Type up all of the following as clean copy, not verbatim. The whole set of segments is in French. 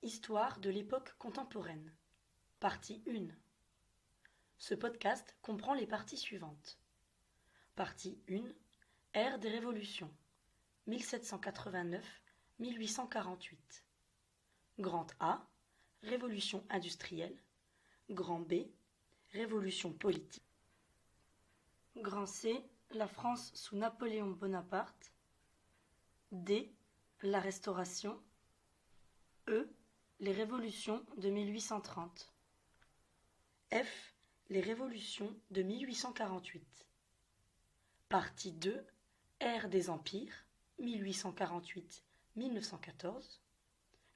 Histoire de l'époque contemporaine. Partie 1. Ce podcast comprend les parties suivantes. Partie 1. Ère des révolutions. 1789-1848. Grand A. Révolution industrielle. Grand B. Révolution politique. Grand C. La France sous Napoléon Bonaparte. D. La Restauration. E. Les révolutions de 1830. F. Les révolutions de 1848. Partie 2. Ère des empires, 1848-1914.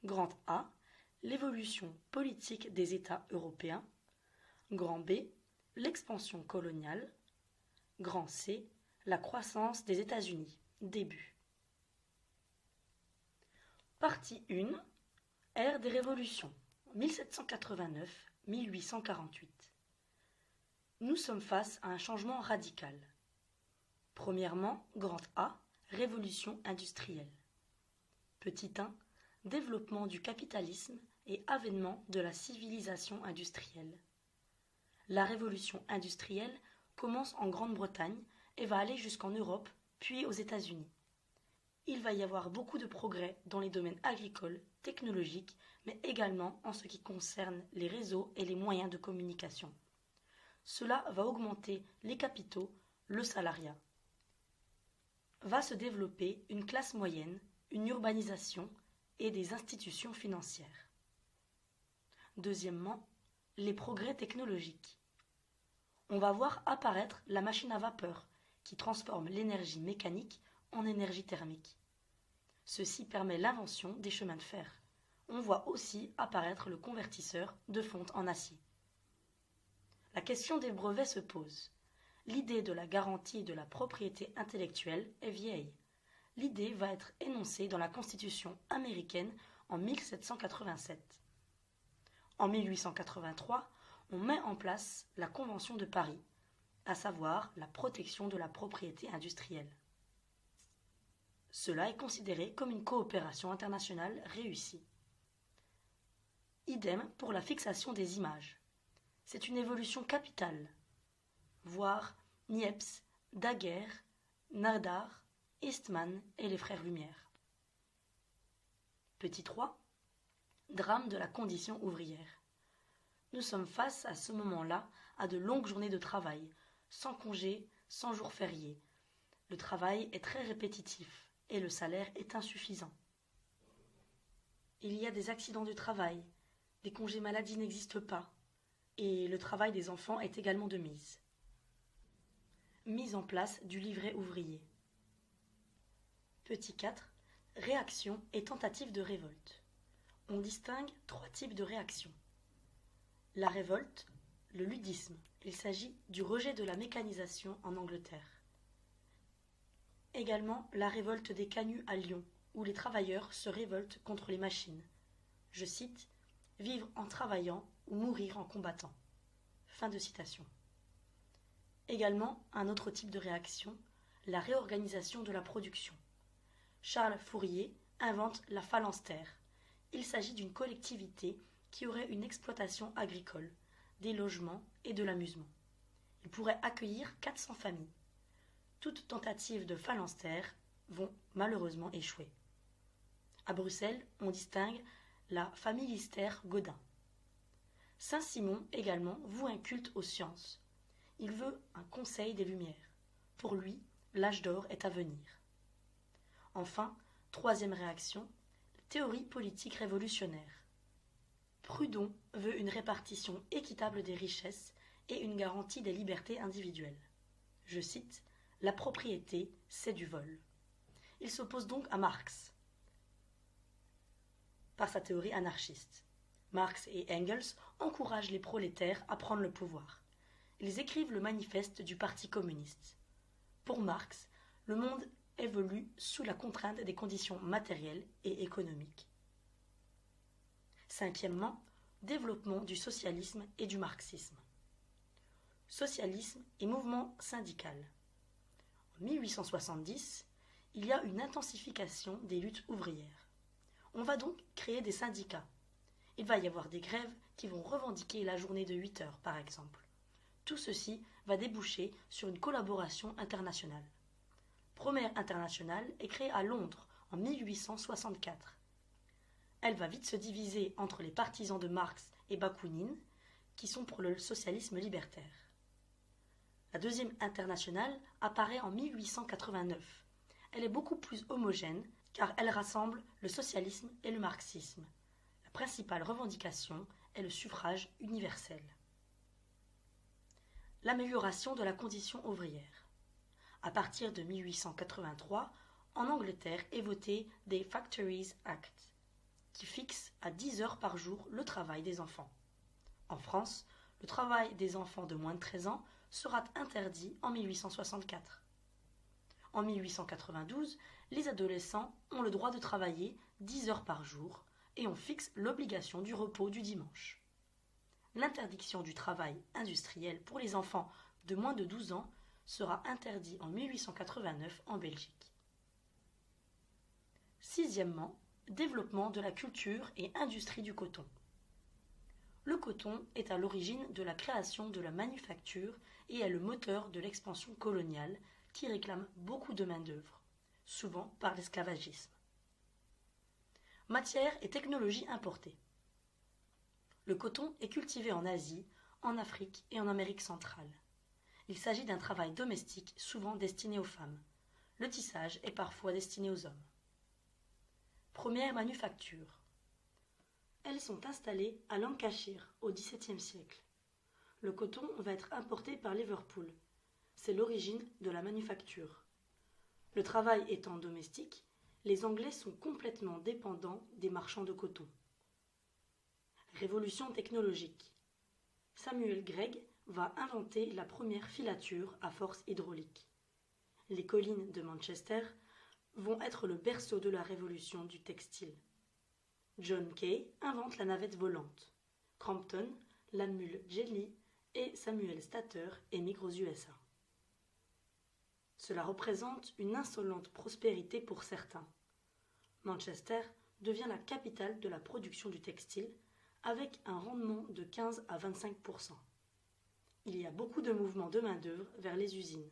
Grand A. L'évolution politique des États européens. Grand B. L'expansion coloniale. Grand C. La croissance des États-Unis. Début. Partie 1. Ère des révolutions, 1789-1848. Nous sommes face à un changement radical. Premièrement, grand A, révolution industrielle. Petit 1, développement du capitalisme et avènement de la civilisation industrielle. La révolution industrielle commence en Grande-Bretagne et va aller jusqu'en Europe, puis aux États-Unis. Il va y avoir beaucoup de progrès dans les domaines agricoles, technologiques, mais également en ce qui concerne les réseaux et les moyens de communication. Cela va augmenter les capitaux, le salariat. Va se développer une classe moyenne, une urbanisation et des institutions financières. Deuxièmement, les progrès technologiques. On va voir apparaître la machine à vapeur qui transforme l'énergie mécanique en énergie thermique. Ceci permet l'invention des chemins de fer. On voit aussi apparaître le convertisseur de fonte en acier. La question des brevets se pose. L'idée de la garantie de la propriété intellectuelle est vieille. L'idée va être énoncée dans la Constitution américaine en 1787. En 1883, on met en place la Convention de Paris, à savoir la protection de la propriété industrielle. Cela est considéré comme une coopération internationale réussie. Idem pour la fixation des images. C'est une évolution capitale. Voir Niepce, Daguerre, Nadar, Eastman et les frères Lumière. Petit 3. Drame de la condition ouvrière. Nous sommes face à ce moment-là à de longues journées de travail, sans congé, sans jours fériés. Le travail est très répétitif et le salaire est insuffisant. Il y a des accidents du travail, des congés maladie n'existent pas, et le travail des enfants est également de mise. Mise en place du livret ouvrier. Petit 4. Réaction et tentative de révolte. On distingue 3 types de réactions. La révolte, le ludisme. Il s'agit du rejet de la mécanisation en Angleterre. Également la révolte des canuts à Lyon, où les travailleurs se révoltent contre les machines. Je cite « Vivre en travaillant ou mourir en combattant ». Fin de citation. Également un autre type de réaction, la réorganisation de la production. Charles Fourier invente la phalanstère. Il s'agit d'une collectivité qui aurait une exploitation agricole, des logements et de l'amusement. Il pourrait accueillir 400 familles. Toutes tentatives de phalanstère vont malheureusement échouer. À Bruxelles, on distingue la familistère Godin. Saint-Simon également voue un culte aux sciences. Il veut un conseil des Lumières. Pour lui, l'âge d'or est à venir. Enfin, troisième réaction, théorie politique révolutionnaire. Proudhon veut une répartition équitable des richesses et une garantie des libertés individuelles. Je cite « La propriété, c'est du vol ». Il s'oppose donc à Marx par sa théorie anarchiste. Marx et Engels encouragent les prolétaires à prendre le pouvoir. Ils écrivent le manifeste du Parti communiste. Pour Marx, le monde évolue sous la contrainte des conditions matérielles et économiques. Cinquièmement, développement du socialisme et du marxisme. Socialisme et mouvement syndical. En 1870, il y a une intensification des luttes ouvrières. On va donc créer des syndicats. Il va y avoir des grèves qui vont revendiquer la journée de 8 heures, par exemple. Tout ceci va déboucher sur une collaboration internationale. Première internationale est créée à Londres en 1864. Elle va vite se diviser entre les partisans de Marx et Bakounine, qui sont pour le socialisme libertaire. La deuxième internationale apparaît en 1889. Elle est beaucoup plus homogène car elle rassemble le socialisme et le marxisme. La principale revendication est le suffrage universel. L'amélioration de la condition ouvrière. À partir de 1883, en Angleterre est voté des Factories Act, qui fixe à 10 heures par jour le travail des enfants. En France, le travail des enfants de moins de 13 ans sera interdit en 1864. En 1892, les adolescents ont le droit de travailler 10 heures par jour et on fixe l'obligation du repos du dimanche. L'interdiction du travail industriel pour les enfants de moins de 12 ans sera interdite en 1889 en Belgique. Sixièmement, développement de la culture et industrie du coton. Le coton est à l'origine de la création de la manufacture et est le moteur de l'expansion coloniale qui réclame beaucoup de main-d'œuvre, souvent par l'esclavagisme. Matière et technologie importées. Le coton est cultivé en Asie, en Afrique et en Amérique centrale. Il s'agit d'un travail domestique souvent destiné aux femmes. Le tissage est parfois destiné aux hommes. Première manufacture. Elles sont installées à Lancashire au XVIIe siècle. Le coton va être importé par Liverpool. C'est l'origine de la manufacture. Le travail étant domestique, les Anglais sont complètement dépendants des marchands de coton. Révolution technologique. Samuel Gregg va inventer la première filature à force hydraulique. Les collines de Manchester vont être le berceau de la révolution du textile. John Kay invente la navette volante. Crompton, la mule Jelly et Samuel Statter émigrent aux USA. Cela représente une insolente prospérité pour certains. Manchester devient la capitale de la production du textile avec un rendement de 15 à 25%. Il y a beaucoup de mouvements de main-d'œuvre vers les usines.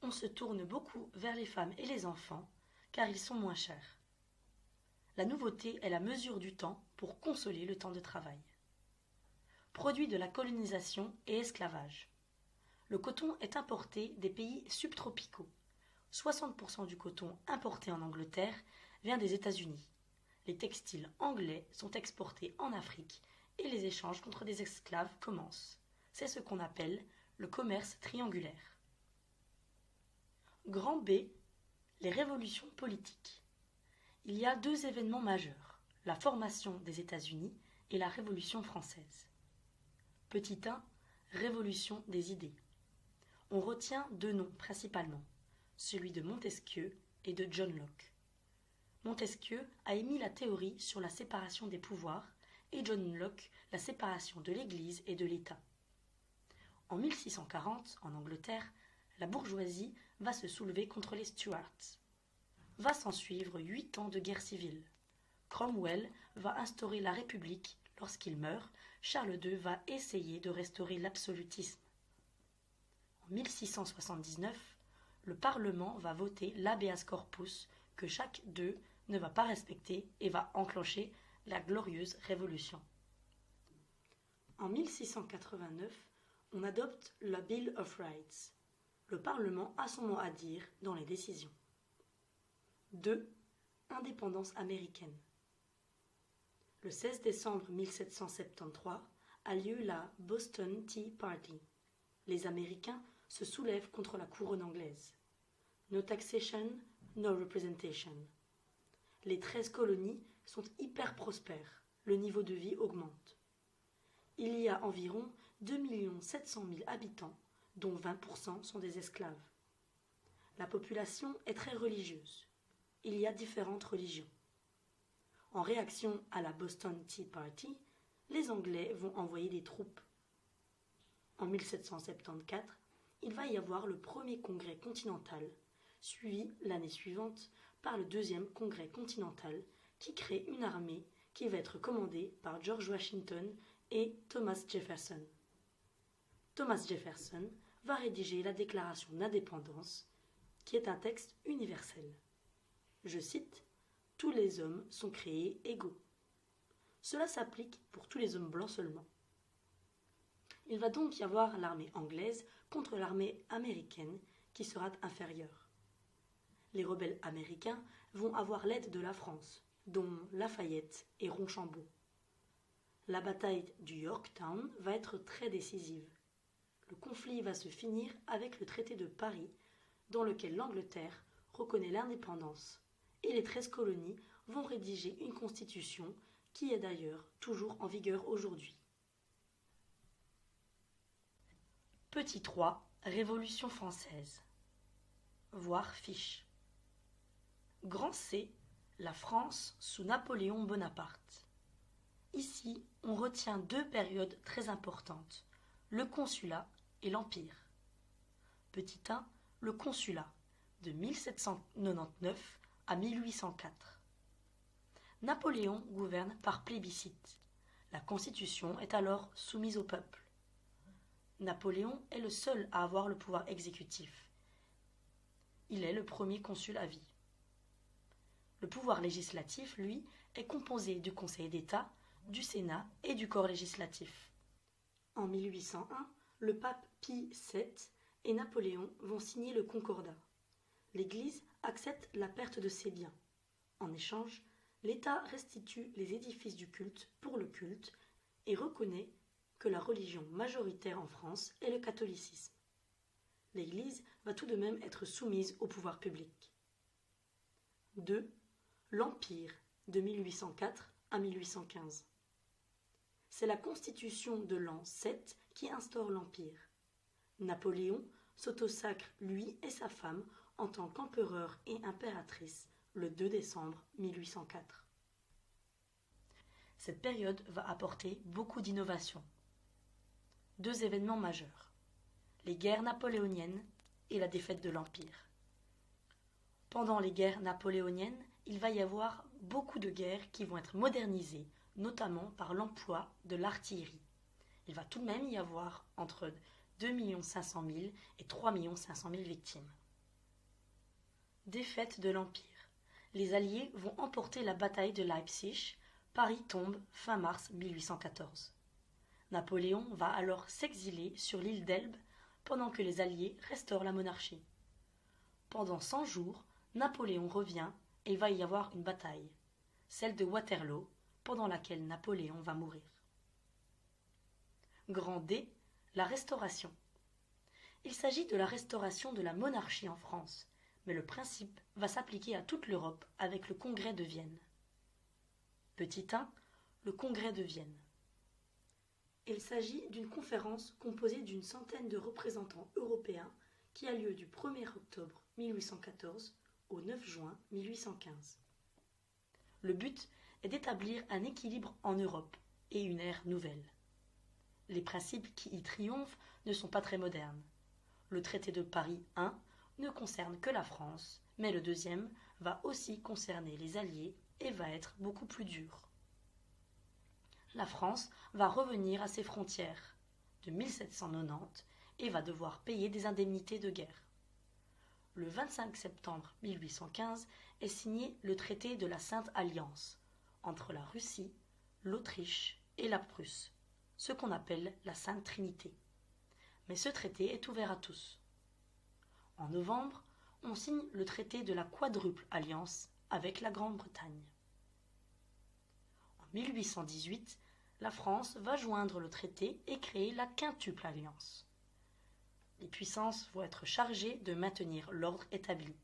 On se tourne beaucoup vers les femmes et les enfants car ils sont moins chers. La nouveauté est la mesure du temps pour consoler le temps de travail. Produit de la colonisation et esclavage. Le coton est importé des pays subtropicaux. 60% du coton importé en Angleterre vient des États-Unis. Les textiles anglais sont exportés en Afrique et les échanges contre des esclaves commencent. C'est ce qu'on appelle le commerce triangulaire. Grand B, les révolutions politiques. Il y a deux événements majeurs, la formation des États-Unis et la Révolution française. Petit 1, révolution des idées. On retient deux noms principalement, celui de Montesquieu et de John Locke. Montesquieu a émis la théorie sur la séparation des pouvoirs et John Locke la séparation de l'Église et de l'État. En 1640, en Angleterre, la bourgeoisie va se soulever contre les Stuarts. Va s'ensuivre 8 ans de guerre civile. Cromwell va instaurer la République. Lorsqu'il meurt, Charles II va essayer de restaurer l'absolutisme. En 1679, le Parlement va voter l'habeas corpus que chaque d'eux ne va pas respecter et va enclencher la glorieuse Révolution. En 1689, on adopte la Bill of Rights. Le Parlement a son mot à dire dans les décisions. 2. Indépendance américaine. Le 16 décembre 1773 a lieu la Boston Tea Party. Les Américains se soulèvent contre la couronne anglaise. No taxation, no representation. Les 13 colonies sont hyper prospères. Le niveau de vie augmente. Il y a environ 2 700 000 habitants, dont 20% sont des esclaves. La population est très religieuse. Il y a différentes religions. En réaction à la Boston Tea Party, les Anglais vont envoyer des troupes. En 1774, il va y avoir le premier congrès continental, suivi l'année suivante par le deuxième congrès continental qui crée une armée qui qui va être commandé par George Washington et Thomas Jefferson. Thomas Jefferson va rédiger la Déclaration d'indépendance, qui est un texte universel. Je cite « Tous les hommes sont créés égaux ». Cela s'applique pour tous les hommes blancs seulement. Il va donc y avoir l'armée anglaise contre l'armée américaine qui sera inférieure. Les rebelles américains vont avoir l'aide de la France, dont Lafayette et Rochambeau. La bataille du Yorktown va être très décisive. Le conflit va se finir avec le traité de Paris, dans lequel l'Angleterre reconnaît l'indépendance, et les 13 colonies vont rédiger une constitution qui est d'ailleurs toujours en vigueur aujourd'hui. Petit 3. Révolution française. Voir fiche. Grand C. La France sous Napoléon Bonaparte. Ici, on retient deux périodes très importantes, le consulat et l'Empire. Petit 1. Le consulat, de 1799 à 1804. Napoléon gouverne par plébiscite. La Constitution est alors soumise au peuple. Napoléon est le seul à avoir le pouvoir exécutif. Il est le premier consul à vie. Le pouvoir législatif, lui, est composé du Conseil d'État, du Sénat et du corps législatif. En 1801, le pape Pie VII et Napoléon vont signer le Concordat. L'Église accepte la perte de ses biens. En échange, l'État restitue les édifices du culte pour le culte et reconnaît que la religion majoritaire en France est le catholicisme. L'Église va tout de même être soumise au pouvoir public. 2. L'Empire, de 1804 à 1815. C'est la constitution de l'an 7 qui instaure l'Empire. Napoléon s'autosacre lui et sa femme en tant qu'empereur et impératrice le 2 décembre 1804. Cette période va apporter beaucoup d'innovations. Deux événements majeurs, les guerres napoléoniennes et la défaite de l'Empire. Pendant les guerres napoléoniennes, il va y avoir beaucoup de guerres qui vont être modernisées, notamment par l'emploi de l'artillerie. Il va tout de même y avoir entre 2 500 000 et 3 500 000 victimes. Défaite de l'Empire. Les Alliés vont emporter la bataille de Leipzig. Paris tombe fin mars 1814. Napoléon va alors s'exiler sur l'île d'Elbe pendant que les Alliés restaurent la monarchie. Pendant 100 jours, Napoléon revient et il va y avoir une bataille, celle de Waterloo, pendant laquelle Napoléon va mourir. Grand D, la Restauration. Il s'agit de la restauration de la monarchie en France, mais le principe va s'appliquer à toute l'Europe avec le Congrès de Vienne. Petit 1, le Congrès de Vienne. Il s'agit d'une conférence composée d'une centaine de représentants européens qui a lieu du 1er octobre 1814 au 9 juin 1815. Le but est d'établir un équilibre en Europe et une ère nouvelle. Les principes qui y triomphent ne sont pas très modernes. Le traité de Paris I ne concerne que la France, mais le deuxième va aussi concerner les Alliés et va être beaucoup plus dur. La France va revenir à ses frontières de 1790 et va devoir payer des indemnités de guerre. Le 25 septembre 1815 est signé le traité de la Sainte Alliance entre la Russie, l'Autriche et la Prusse, ce qu'on appelle la Sainte Trinité. Mais ce traité est ouvert à tous. En novembre, on signe le traité de la Quadruple Alliance avec la Grande-Bretagne. En 1818, la France va joindre le traité et créer la Quintuple Alliance. Les puissances vont être chargées de maintenir l'ordre établi,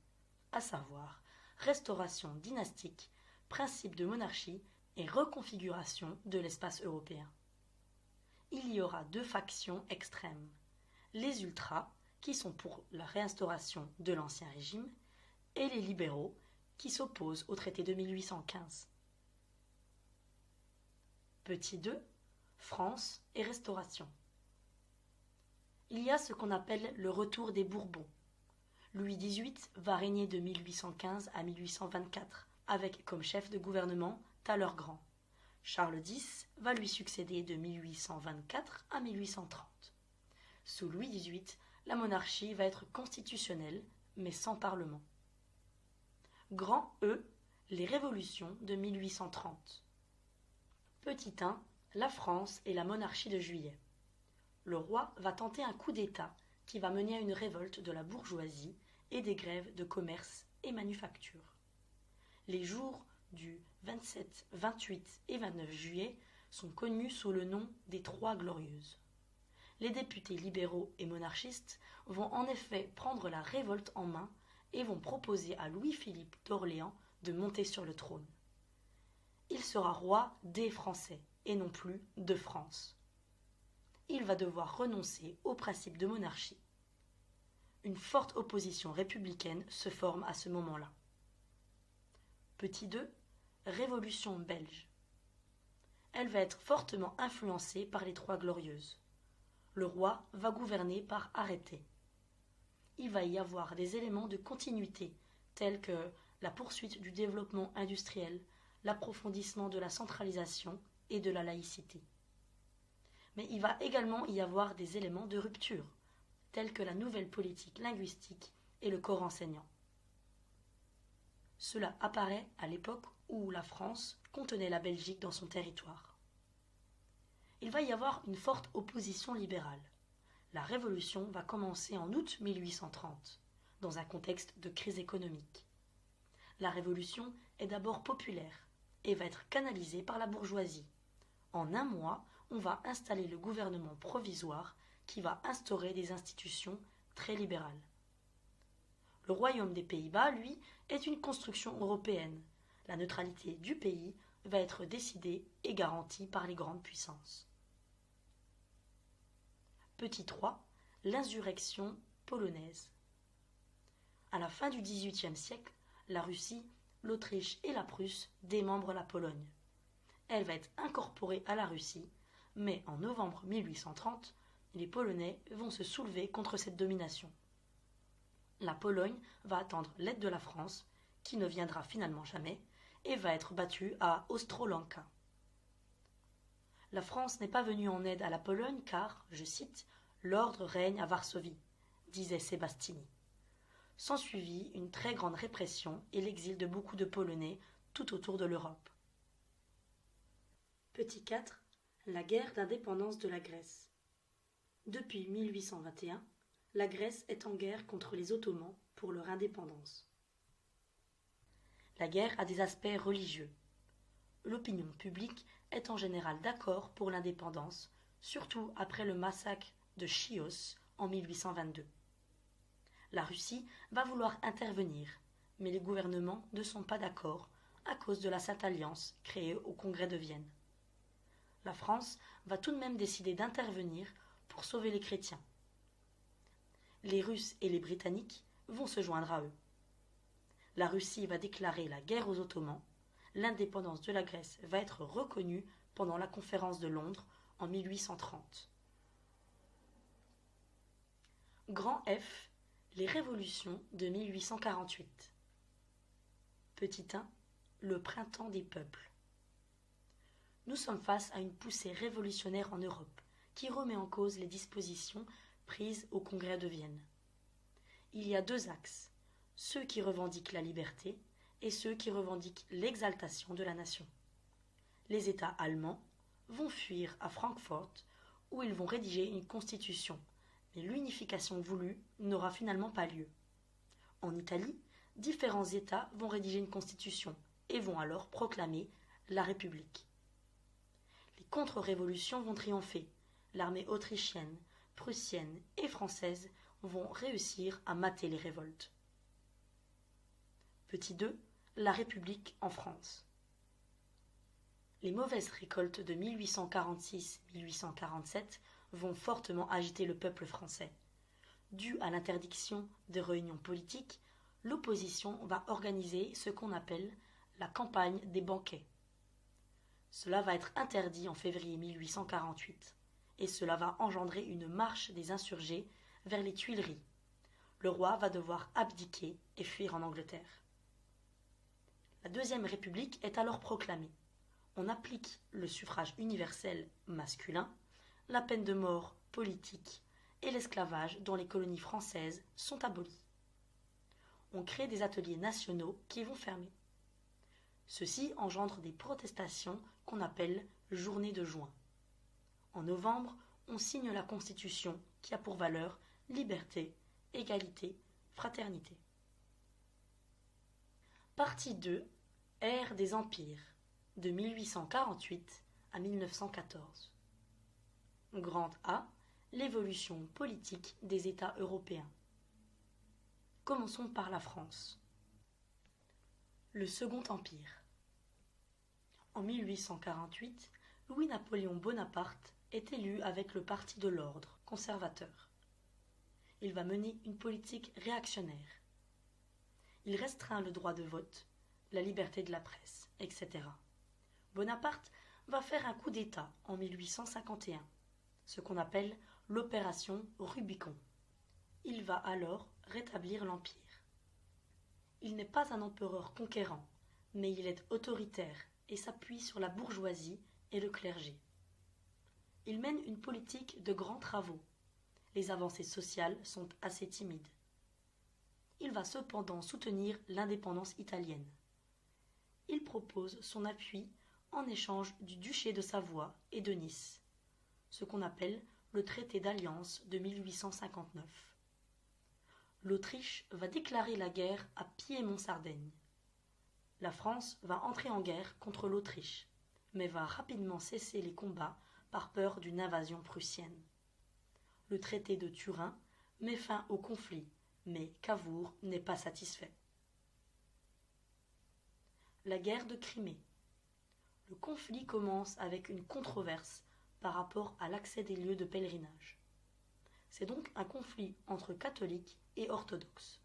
à savoir restauration dynastique, principe de monarchie et reconfiguration de l'espace européen. Il y aura deux factions extrêmes, les ultras, qui sont pour la réinstauration de l'Ancien Régime, et les libéraux, qui s'opposent au traité de 1815. Petit 2, France et Restauration. Il y a ce qu'on appelle le retour des Bourbons. Louis XVIII va régner de 1815 à 1824, avec comme chef de gouvernement Talleyrand. Charles X va lui succéder de 1824 à 1830. Sous Louis XVIII, la monarchie va être constitutionnelle, mais sans parlement. Grand E, les révolutions de 1830. Petit 1, la France et la monarchie de Juillet. Le roi va tenter un coup d'État qui va mener à une révolte de la bourgeoisie et des grèves de commerce et manufacture. Les jours du 27, 28 et 29 juillet sont connus sous le nom des Trois Glorieuses. Les députés libéraux et monarchistes vont en effet prendre la révolte en main et vont proposer à Louis-Philippe d'Orléans de monter sur le trône. Il sera roi des Français et non plus de France. Il va devoir renoncer au principe de monarchie. Une forte opposition républicaine se forme à ce moment-là. Petit 2, Révolution belge. Elle va être fortement influencée par les Trois Glorieuses. Le roi va gouverner par arrêté. Il va y avoir des éléments de continuité, tels que la poursuite du développement industriel, l'approfondissement de la centralisation et de la laïcité. Mais il va également y avoir des éléments de rupture, tels que la nouvelle politique linguistique et le corps enseignant. Cela apparaît à l'époque où la France contenait la Belgique dans son territoire. Il va y avoir une forte opposition libérale. La Révolution va commencer en août 1830, dans un contexte de crise économique. La Révolution est d'abord populaire et va être canalisée par la bourgeoisie. En un mois, on va installer le gouvernement provisoire qui va instaurer des institutions très libérales. Le royaume des Pays-Bas, lui, est une construction européenne. La neutralité du pays va être décidée et garantie par les grandes puissances. Petit 3, l'insurrection polonaise. À la fin du XVIIIe siècle, la Russie, l'Autriche et la Prusse démembrent la Pologne. Elle va être incorporée à la Russie, mais en novembre 1830, les Polonais vont se soulever contre cette domination. La Pologne va attendre l'aide de la France, qui ne viendra finalement jamais, et va être battue à Ostrołęka. La France n'est pas venue en aide à la Pologne car, je cite, « l'ordre règne à Varsovie », disait Sébastini. S'ensuivit une très grande répression et l'exil de beaucoup de Polonais tout autour de l'Europe. Petit 4. La guerre d'indépendance de la Grèce. Depuis 1821, la Grèce est en guerre contre les Ottomans pour leur indépendance. La guerre a des aspects religieux. L'opinion publique est en général d'accord pour l'indépendance, surtout après le massacre de Chios en 1822. La Russie va vouloir intervenir, mais les gouvernements ne sont pas d'accord à cause de la Sainte Alliance créée au Congrès de Vienne. La France va tout de même décider d'intervenir pour sauver les chrétiens. Les Russes et les Britanniques vont se joindre à eux. La Russie va déclarer la guerre aux Ottomans. L'indépendance de la Grèce va être reconnue pendant la conférence de Londres en 1830. Grand F, les révolutions de 1848. Petit 1, le printemps des peuples. Nous sommes face à une poussée révolutionnaire en Europe qui remet en cause les dispositions prises au Congrès de Vienne. Il y a deux axes, ceux qui revendiquent la liberté et ceux qui revendiquent l'exaltation de la nation. Les États allemands vont fuir à Francfort où ils vont rédiger une constitution, mais l'unification voulue n'aura finalement pas lieu. En Italie, différents États vont rédiger une constitution et vont alors proclamer la République. Les contre-révolutions vont triompher. L'armée autrichienne, prussienne et française vont réussir à mater les révoltes. Petit 2. La République en France. Les mauvaises récoltes de 1846-1847 vont fortement agiter le peuple français. Dû à l'interdiction de réunions politiques, l'opposition va organiser ce qu'on appelle la campagne des banquets. Cela va être interdit en février 1848 et cela va engendrer une marche des insurgés vers les Tuileries. Le roi va devoir abdiquer et fuir en Angleterre. La Deuxième République est alors proclamée. On applique le suffrage universel masculin, la peine de mort politique et l'esclavage dans les colonies françaises sont abolis. On crée des ateliers nationaux qui vont fermer. Ceci engendre des protestations qu'on appelle Journée de juin. En novembre, on signe la Constitution qui a pour valeur liberté, égalité, fraternité. Partie 2. Ère des empires, de 1848 à 1914. Grand A. L'évolution politique des États européens. Commençons par la France. Le Second Empire. En 1848, Louis-Napoléon Bonaparte est élu avec le Parti de l'Ordre, conservateur. Il va mener une politique réactionnaire. Il restreint le droit de vote, la liberté de la presse, etc. Bonaparte va faire un coup d'État en 1851, ce qu'on appelle l'opération Rubicon. Il va alors rétablir l'Empire. Il n'est pas un empereur conquérant, mais il est autoritaire et s'appuie sur la bourgeoisie et le clergé. Il mène une politique de grands travaux. Les avancées sociales sont assez timides. Il va cependant soutenir l'indépendance italienne. Il propose son appui en échange du duché de Savoie et de Nice, ce qu'on appelle le traité d'alliance de 1859. L'Autriche va déclarer la guerre à Piémont-Sardaigne. La France va entrer en guerre contre l'Autriche, mais va rapidement cesser les combats par peur d'une invasion prussienne. Le traité de Turin met fin au conflit, mais Cavour n'est pas satisfait. La guerre de Crimée. Le conflit commence avec une controverse par rapport à l'accès des lieux de pèlerinage. C'est donc un conflit entre catholiques et orthodoxes.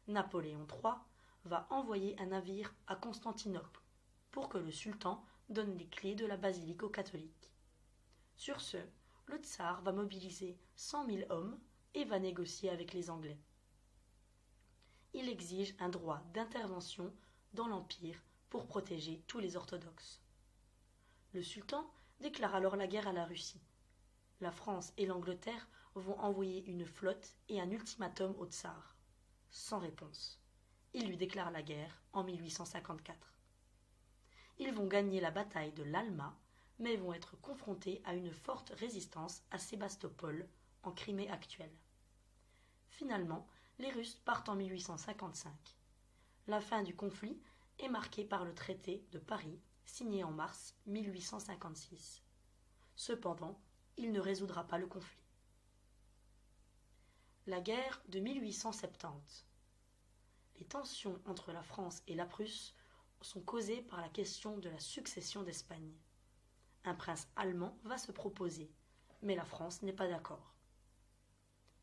Napoléon III va envoyer un navire à Constantinople pour que le sultan donne les clés de la basilique aux catholiques. Sur ce, le tsar va mobiliser 100 000 hommes et va négocier avec les Anglais. Il exige un droit d'intervention dans l'Empire pour protéger tous les orthodoxes. Le sultan déclare alors la guerre à la Russie. La France et l'Angleterre vont envoyer une flotte et un ultimatum au tsar. Sans réponse. Ils lui déclarent la guerre en 1854. Ils vont gagner la bataille de l'Alma, mais vont être confrontés à une forte résistance à Sébastopol, en Crimée actuelle. Finalement, les Russes partent en 1855. La fin du conflit est marquée par le traité de Paris, signé en mars 1856. Cependant, il ne résoudra pas le conflit. La guerre de 1870. Les tensions entre la France et la Prusse sont causées par la question de la succession d'Espagne. Un prince allemand va se proposer, mais la France n'est pas d'accord.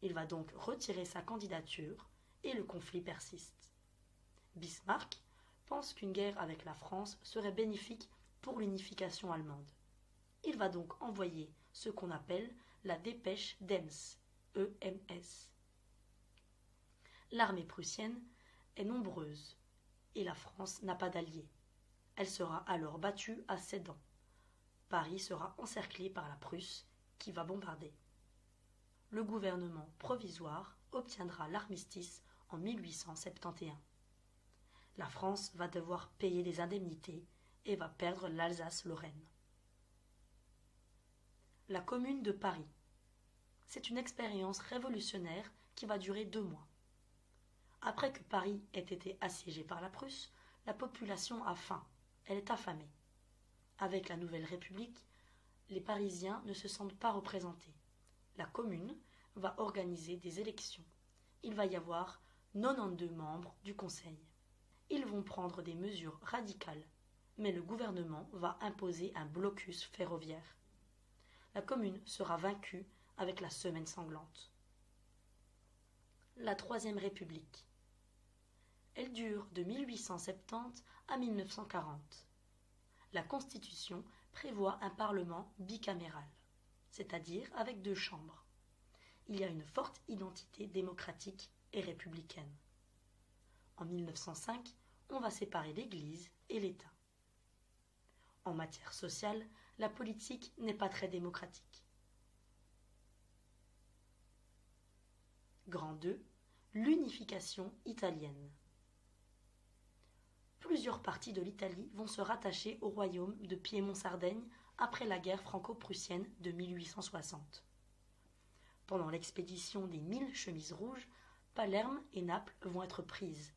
Il va donc retirer sa candidature et le conflit persiste. Bismarck pense qu'une guerre avec la France serait bénéfique pour l'unification allemande. Il va donc envoyer ce qu'on appelle la dépêche d'Ems, EMS. L'armée prussienne est nombreuse et la France n'a pas d'alliés. Elle sera alors battue à Sedan. Paris sera encerclé par la Prusse qui va bombarder. Le gouvernement provisoire obtiendra l'armistice en 1871. La France va devoir payer des indemnités et va perdre l'Alsace-Lorraine. La Commune de Paris. C'est une expérience révolutionnaire qui va durer 2 mois. Après que Paris ait été assiégé par la Prusse, la population a faim, elle est affamée. Avec la Nouvelle République, les Parisiens ne se sentent pas représentés. La Commune va organiser des élections. Il va y avoir 92 membres du Conseil. Ils vont prendre des mesures radicales, mais le gouvernement va imposer un blocus ferroviaire. La Commune sera vaincue avec la Semaine sanglante. La Troisième République. Elle dure de 1870 à 1940. La Constitution prévoit un Parlement bicaméral, c'est-à-dire avec 2 chambres. Il y a une forte identité démocratique et républicaine. En 1905, on va séparer l'Église et l'État. En matière sociale, la politique n'est pas très démocratique. Grand 2. L'unification italienne. Plusieurs parties de l'Italie vont se rattacher au royaume de Piémont-Sardaigne après la guerre franco-prussienne de 1860. Pendant l'expédition des 1000 chemises rouges, Palerme et Naples vont être prises.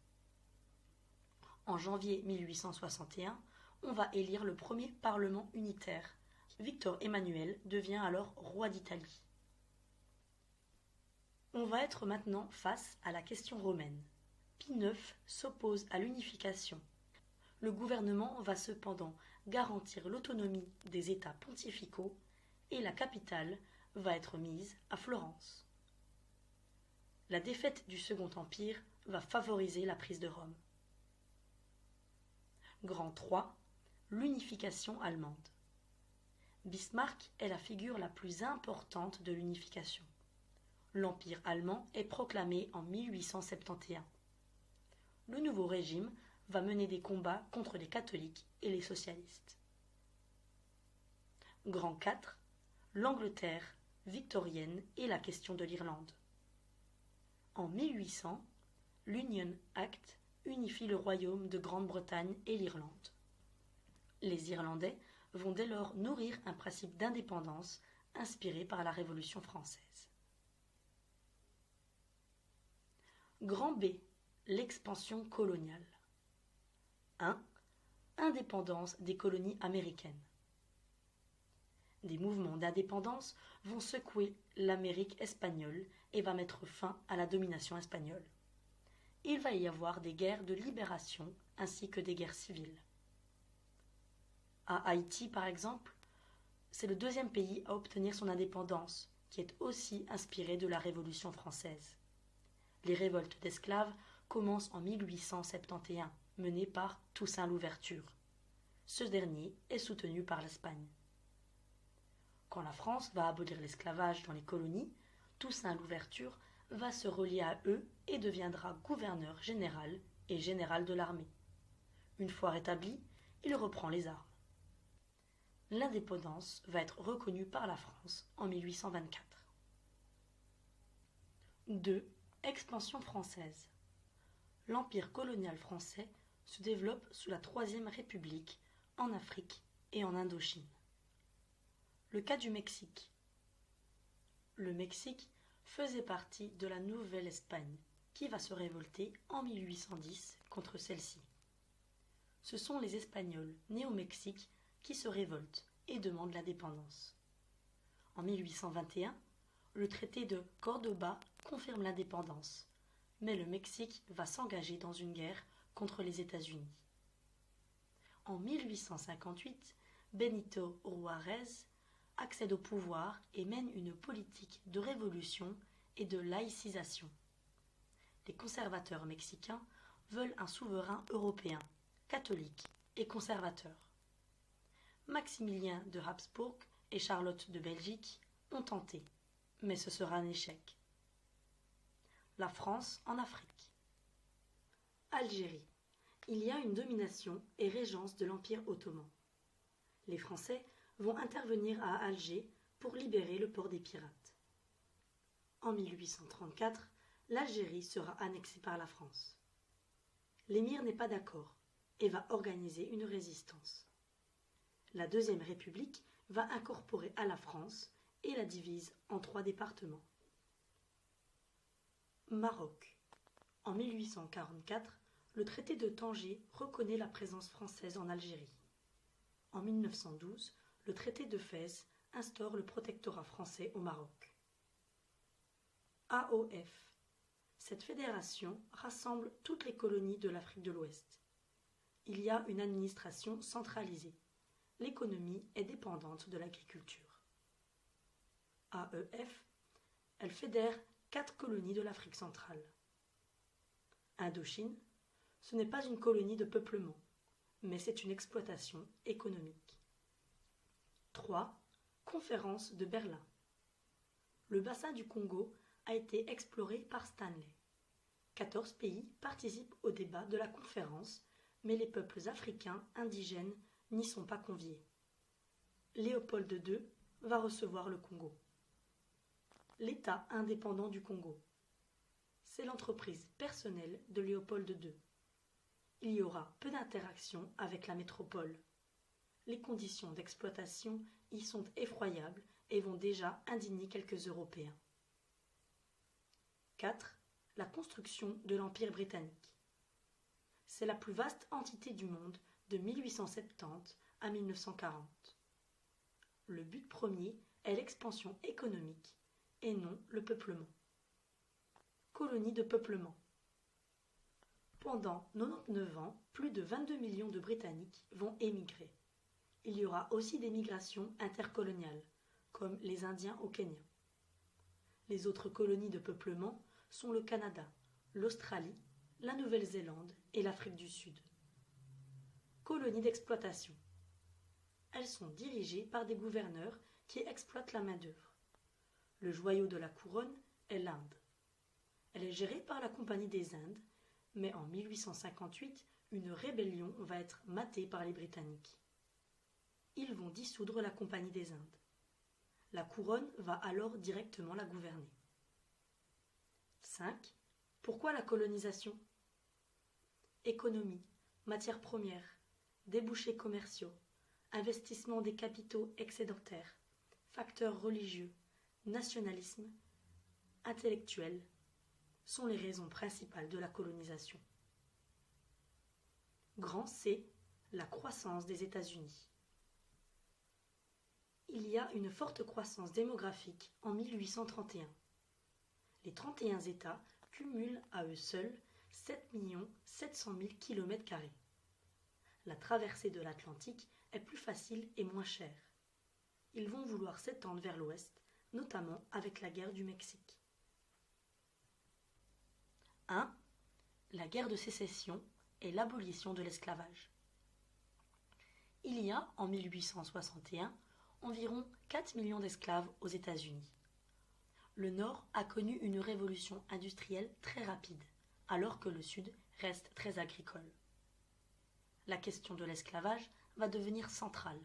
En janvier 1861, on va élire le premier parlement unitaire. Victor Emmanuel devient alors roi d'Italie. On va être maintenant face à la question romaine. Pie IX s'oppose à l'unification. Le gouvernement va cependant garantir l'autonomie des États pontificaux et la capitale va être mise à Florence. La défaite du Second Empire va favoriser la prise de Rome. Grand 3. L'unification allemande. Bismarck est la figure la plus importante de l'unification. L'Empire allemand est proclamé en 1871. Le nouveau régime va mener des combats contre les catholiques et les socialistes. Grand 4. L'Angleterre victorienne et la question de l'Irlande. En 1800, l'Union Act unifie le royaume de Grande-Bretagne et l'Irlande. Les Irlandais vont dès lors nourrir un principe d'indépendance inspiré par la Révolution française. Grand B. L'expansion coloniale. 1. Indépendance des colonies américaines. Des mouvements d'indépendance vont secouer l'Amérique espagnole et va mettre fin à la domination espagnole. Il va y avoir des guerres de libération ainsi que des guerres civiles. À Haïti, par exemple, c'est le deuxième pays à obtenir son indépendance, qui est aussi inspiré de la Révolution française. Les révoltes d'esclaves commencent en 1871, menées par Toussaint Louverture. Ce dernier est soutenu par l'Espagne. Quand la France va abolir l'esclavage dans les colonies, Toussaint Louverture va se relier à eux et deviendra gouverneur général et général de l'armée. Une fois rétabli, il reprend les armes. L'indépendance va être reconnue par la France en 1824. 2. Expansion française. L'empire colonial français se développe sous la Troisième République en Afrique et en Indochine. Le cas du Mexique. Le Mexique faisait partie de la Nouvelle-Espagne, qui va se révolter en 1810 contre celle-ci. Ce sont les Espagnols nés au Mexique qui se révoltent et demandent l'indépendance. En 1821, le traité de Cordoba confirme l'indépendance, mais le Mexique va s'engager dans une guerre contre les États-Unis. En 1858, Benito Juárez accède au pouvoir et mène une politique de révolution et de laïcisation. Les conservateurs mexicains veulent un souverain européen, catholique et conservateur. Maximilien de Habsbourg et Charlotte de Belgique ont tenté, mais ce sera un échec. La France en Afrique. Algérie. Il y a une domination et régence de l'Empire ottoman. Les Français vont intervenir à Alger pour libérer le port des pirates. En 1834, l'Algérie sera annexée par la France. L'émir n'est pas d'accord et va organiser une résistance. La Deuxième République va incorporer à la France et la divise en 3 départements. Maroc. En 1844, le traité de Tanger reconnaît la présence française en Algérie. En 1912, le traité de Fès instaure le protectorat français au Maroc. AOF. Cette fédération rassemble toutes les colonies de l'Afrique de l'Ouest. Il y a une administration centralisée. L'économie est dépendante de l'agriculture. AEF. Elle fédère 4 colonies de l'Afrique centrale. Indochine. Ce n'est pas une colonie de peuplement, mais c'est une exploitation économique. 3. Conférence de Berlin. Le bassin du Congo a été exploré par Stanley. 14 pays participent au débat de la conférence, mais les peuples africains indigènes n'y sont pas conviés. Léopold II va recevoir le Congo. L'État indépendant du Congo. C'est l'entreprise personnelle de Léopold II. Il y aura peu d'interaction avec la métropole. Les conditions d'exploitation y sont effroyables et vont déjà indigner quelques Européens. 4. La construction de l'Empire britannique. C'est la plus vaste entité du monde de 1870 à 1940. Le but premier est l'expansion économique et non le peuplement. Colonie de peuplement. Pendant 99 ans, plus de 22 millions de Britanniques vont émigrer. Il y aura aussi des migrations intercoloniales, comme les Indiens au Kenya. Les autres colonies de peuplement sont le Canada, l'Australie, la Nouvelle-Zélande et l'Afrique du Sud. Colonies d'exploitation. Elles sont dirigées par des gouverneurs qui exploitent la main-d'œuvre. Le joyau de la couronne est l'Inde. Elle est gérée par la Compagnie des Indes, mais en 1858, une rébellion va être matée par les Britanniques. Ils vont dissoudre la Compagnie des Indes. La couronne va alors directement la gouverner. 5. Pourquoi la colonisation? Économie, matières premières, débouchés commerciaux, investissement des capitaux excédentaires, facteurs religieux, nationalisme, intellectuel sont les raisons principales de la colonisation. Grand C, la croissance des États-Unis. Il y a une forte croissance démographique en 1831. Les 31 États cumulent à eux seuls 7 700 000 km². La traversée de l'Atlantique est plus facile et moins chère. Ils vont vouloir s'étendre vers l'ouest, notamment avec la guerre du Mexique. 1. La guerre de sécession et l'abolition de l'esclavage. Il y a, en 1861, environ 4 millions d'esclaves aux États-Unis. Le Nord a connu une révolution industrielle très rapide, alors que le Sud reste très agricole. La question de l'esclavage va devenir centrale.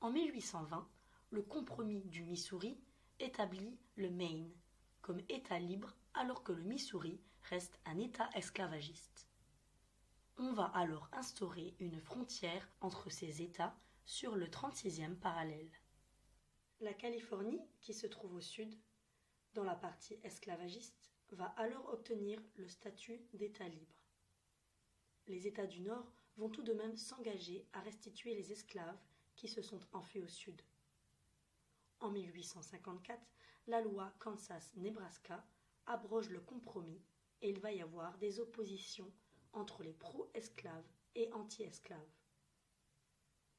En 1820, le compromis du Missouri établit le Maine comme État libre alors que le Missouri reste un État esclavagiste. On va alors instaurer une frontière entre ces États sur le 36e parallèle. La Californie, qui se trouve au sud, dans la partie esclavagiste, va alors obtenir le statut d'État libre. Les États du Nord vont tout de même s'engager à restituer les esclaves qui se sont enfuis au sud. En 1854, la loi Kansas-Nebraska abroge le compromis et il va y avoir des oppositions entre les pro-esclaves et anti-esclaves.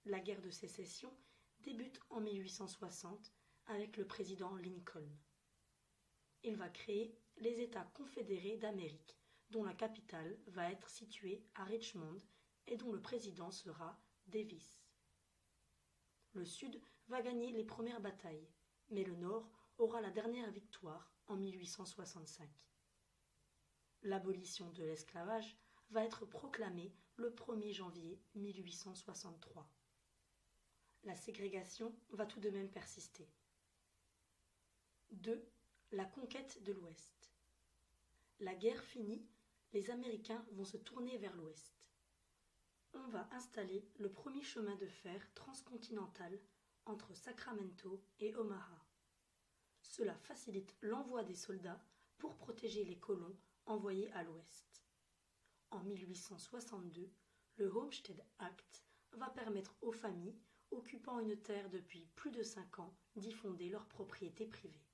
La guerre de sécession débute en 1860 avec le président Lincoln. Il va créer les États confédérés d'Amérique, dont la capitale va être située à Richmond et dont le président sera Davis. Le Sud va gagner les premières batailles, mais le Nord aura la dernière victoire en 1865. L'abolition de l'esclavage va être proclamée le 1er janvier 1863. La ségrégation va tout de même persister. 2. La conquête de l'Ouest. La guerre finie, les Américains vont se tourner vers l'Ouest. On va installer le premier chemin de fer transcontinental entre Sacramento et Omaha. Cela facilite l'envoi des soldats pour protéger les colons envoyés à l'Ouest. En 1862, le Homestead Act va permettre aux familles occupant une terre depuis plus de 5 ans d'y fonder leur propriété privée.